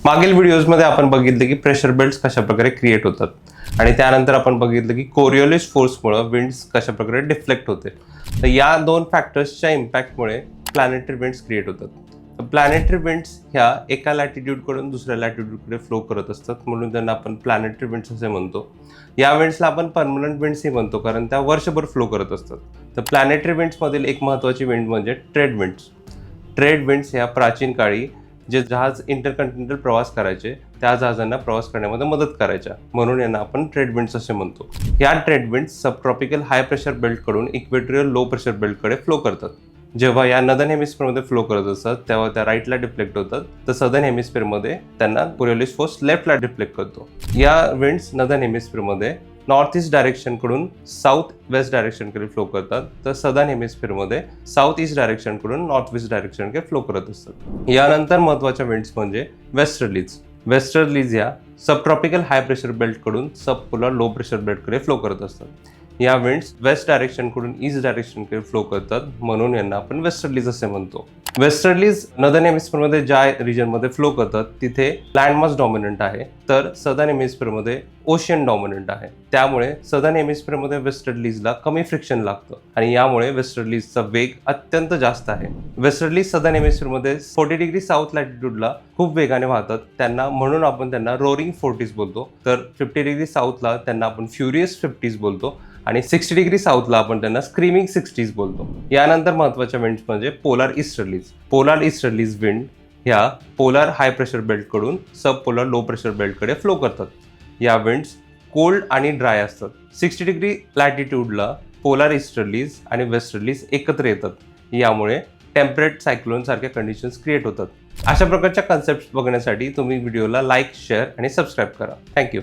मागील व्हिडिओजमध्ये आपण बघितलं की प्रेशर बेल्ट्स कशा प्रकारे क्रिएट होतात आणि त्यानंतर आपण बघितलं की कोरिओलिस फोर्समुळे विंड्स कशा प्रकारे डिफ्लेक्ट होते। तर या दोन फॅक्टर्सच्या इम्पॅक्टमुळे प्लॅनेटरी विंड्स क्रिएट होतात। प्लॅनेटरी विंड्स ह्या एका लॅटिट्यूडकडून दुसऱ्या लॅटिट्यूडकडे फ्लो करत असतात, म्हणून त्यांना आपण प्लॅनेटरी विंड्स असे म्हणतो। या विंड्सला आपण परमनंट विंड्सही म्हणतो, कारण त्या वर्षभर फ्लो करत असतात। तर प्लॅनेटरी विंड्समधील एक महत्त्वाची विंड म्हणजे ट्रेड विंड्स। ट्रेड विंड्स ह्या प्राचीन काळी जे जहाज इंटरकॉन्टिनेंटल प्रवास करायचे त्या जहाजांना प्रवास करण्यामध्ये मदत करायच्या, म्हणून यांना आपण ट्रेड विंड्स असे म्हणतो। या trade winds subtropical high pressure बेल्टकडून इक्वेटोरियल लो प्रेशर बेल्टकडे फ्लो करतात। जेव्हा या नदर्न हेमिस्फिअरमध्ये फ्लो करत असतात तेव्हा त्या राईटला डिफ्लेक्ट होतात, तर सदर्न हेमिस्फिअरमध्ये त्यांना कोरिओलिस फोर्स लेफ्टला डिफ्लेक्ट करतो। या विंड्स नदर्न हेमिस्फिअरमध्ये नॉर्थ ईस्ट डायरेक्शनकडून साऊथ वेस्ट डायरेक्शनकडे फ्लो करतात, तर सदर्न हेमिस्फिअरमध्ये साऊथ ईस्ट डायरेक्शनकडून नॉर्थ वेस्ट डायरेक्शनकडे फ्लो करत असतात। यानंतर महत्त्वाच्या विंड्स म्हणजे वेस्टर्लीज। वेस्टर्लीज या सबट्रॉपिकल हाय प्रेशर बेल्टकडून सब पोलर लो प्रेशर बेल्टकडे फ्लो करत असतात। या विंड्स वेस्ट डायरेक्शनकडून ईस्ट डायरेक्शनकडे फ्लो करतात, म्हणून यांना आपण वेस्टर्लीज असे म्हणतो। वेस्टर्लीज नदर्न हेमिस्फिअरमध्ये ज्या रिजनमध्ये फ्लो करतात तिथे लँडमास डॉमिनंट आहे, तर सदर्न हेमिस्फिअरमध्ये ओशियन डॉमिनंट आहे। त्यामुळे सदर्न हेमिस्फिअरमध्ये वेस्टर्लीजला कमी फ्रिक्शन लागतं आणि यामुळे वेस्टर्लीजचा वेग अत्यंत जास्त आहे। वेस्टर्लीज सदर्न हेमिस्फिअरमध्ये 40 डिग्री साऊथ लॅटिट्यूडला खूप वेगाने वाहतात, म्हणून आपण त्यांना रोरिंग 40s बोलतो। तर 50 डिग्री साऊथला त्यांना आपण फ्युरियस 50s बोलतो आणि 60 डिग्री साऊथला आपण त्यांना स्क्रीमिंग 60s बोलतो। यानंतर महत्त्वाच्या विंड्स म्हणजे polar easterlies. Polar easterlies wind ह्या पोलार हाय प्रेशर बेल्टकडून सब पोलार लो प्रेशर बेल्टकडे फ्लो करतात। या विंड्स कोल्ड आणि ड्राय असतात। 60 डिग्री लॅटिट्यूडला पोलार ईस्टर्लीज आणि वेस्टर्लीज एकत्र येतात, यामुळे टेम्परेट सायक्लोन सारख्या कंडिशन्स क्रिएट होतात। अशा प्रकारच्या कन्सेप्ट्स बघण्यासाठी तुम्ही व्हिडिओला लाईक, शेअर आणि सबस्क्राईब करा। थँक्यू।